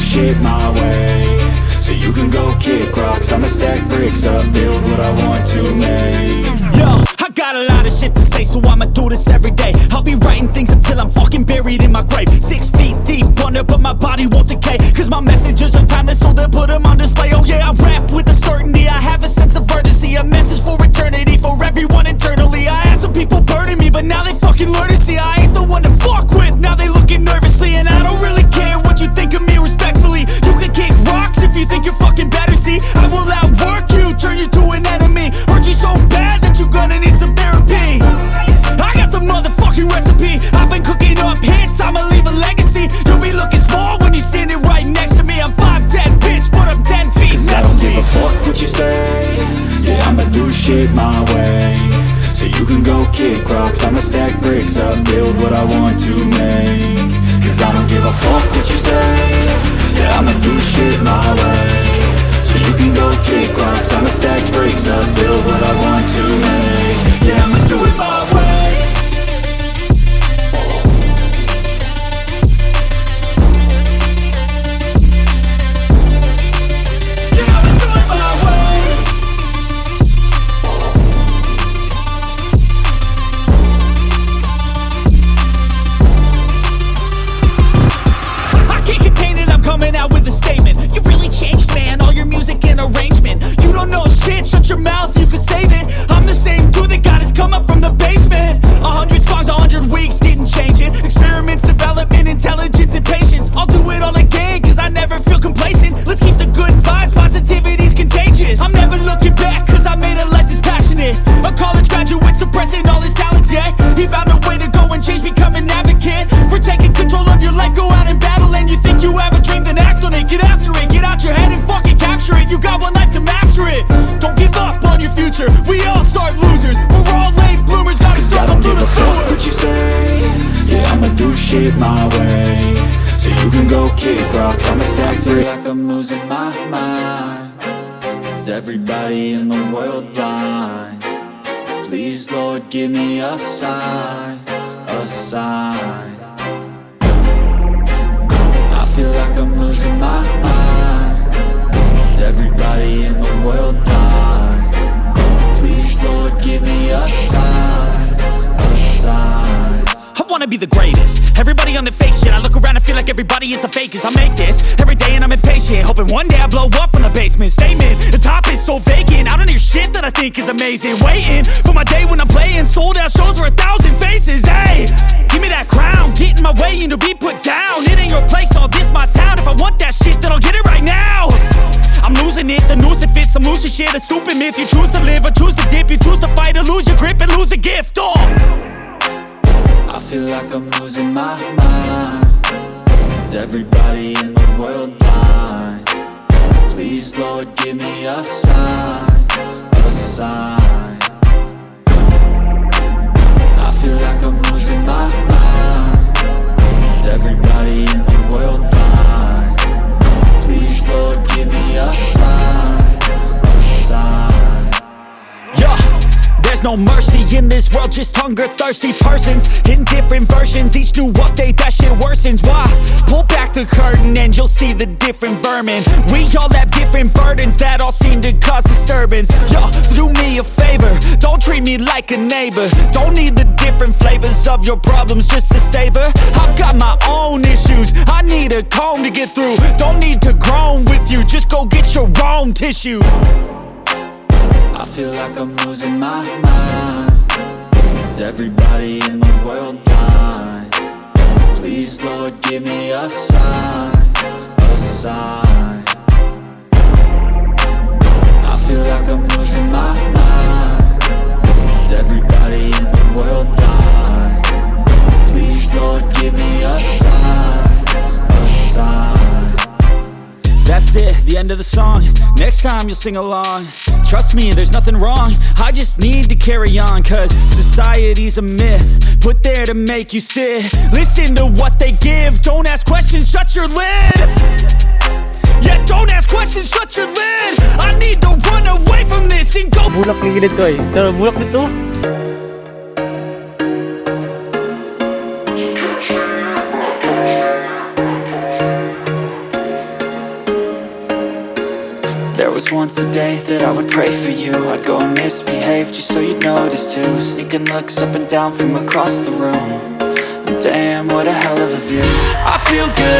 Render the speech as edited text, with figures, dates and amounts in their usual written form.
shit my way, so you can go kick rocks. I'ma stack bricks up, build what I want to make. Yo, I got a lot of shit to say, so I'ma do this every day. I'll be writing things until I'm fucking buried in my grave. 6 feet deep under, but my body won't decay, cause my messages are timeless, so they'll put them on display. Oh yeah, I rap with a certainty, I have a sense of urgency, a message for eternity, for everyone internally. I had some people burning me, but now they fucking learn to see I ain't the one to fuck with, now they looking nervously. And I don't really care what you think of me, respectfully. You can kick rocks if you think you're fucking better, see I will outwork you, turn you to an enemy. Hurt you so bad that you're gonna need some therapy. I got the motherfucking recipe, I've been cooking up hits, I'ma leave a legacy. You'll be looking small when you're standing right next to me. I'm 5'10", bitch, but I'm 10 feet next to me. I don't give a fuck what you say, yeah, I'ma do shit my way, so you can go kick rocks. I'ma stack bricks up, build what I want to make. Cause I don't give a fuck what you say, yeah, I'ma do shit my way, so you can go kick rocks. I'ma stack bricks up, build what I want to make. Yeah, I'ma do it my way. Shut your mouth, you can save it. I'm the same dude that got his come up from the basement. 100 songs, 100 weeks, didn't change it. Experiments, development, intelligence, and patience. I'll do it all again, cause I never feel complacent. Let's keep the good vibes, positivity's contagious. I'm never looking back, cause I made a life that's passionate. A college graduate suppressing all his talents, yeah. He found a way to go and change, become an advocate for taking control of your life, go out and battle. And you think you have a dream, then act on it. Get after it, get out your head and fucking capture it. You got one life to master it. Don't give up on your future, we all start losers. We're all late bloomers, gotta struggle through the sewer. What you say, yeah, I'ma do shit my way, so you can go kick rocks. I'ma stack free like I'm losing my mind. Is everybody in the world blind? Please, Lord, give me a sign, a sign. I feel like I'm losing my mind. Is everybody in the world blind? Please, Lord, give me a sign, a sign. I wanna be the greatest. Everybody on the fake shit, I look around and feel like everybody is the fakest. I make this every day and I'm impatient, hoping one day I blow up from the basement. Statement, the top is so vacant, I don't hear shit that I think is amazing. Waiting for my day when I'm playing sold out shows for 1,000 faces. Hey, give me that crown, get in my way and to be put down. It ain't your place, no, this my town. If I want that shit, then I'll get it right now. I'm losing it, the noose it fits, some loose shit, a stupid myth. You choose to live or choose to dip, you choose to fight or lose your grip and lose a gift. I feel like I'm losing my mind. Is everybody in the world blind? Please, Lord, give me a sign, a sign. I feel like I'm losing my mind. Is everybody in the world blind? Please, Lord, give me a sign, a sign. Yeah. There's no mercy in this world, just hunger-thirsty persons in different versions. Each new update, that shit worsens. Why? Pull back the curtain and you'll see the different vermin. We all have different burdens that all seem to cause disturbance. Yo, so do me a favor, don't treat me like a neighbor. Don't need the different flavors of your problems just to savor. I've got my own issues, I need a comb to get through. Don't need to groan with you, just go get your own tissue. I feel like I'm losing my mind. Is everybody in the world blind? Please, Lord, give me a sign, a sign. I feel like I'm losing my mind. Is everybody in the world blind? Please, Lord, give me a sign, a sign. That's it, the end of the song. Next time you'll sing along. Trust me, there's nothing wrong, I just need to carry on. Cause society's a myth, put there to make you sit. Listen to what they give, don't ask questions, shut your lid. Yeah, don't ask questions, shut your lid. I need to run away from this and go. Bulak ni gilid ko eh. Tara, bulak nito. There was once a day that I would pray for you. I'd go and misbehave just so you'd notice too. Sneaking looks up and down from across the room. And damn, what a hell of a view. I feel good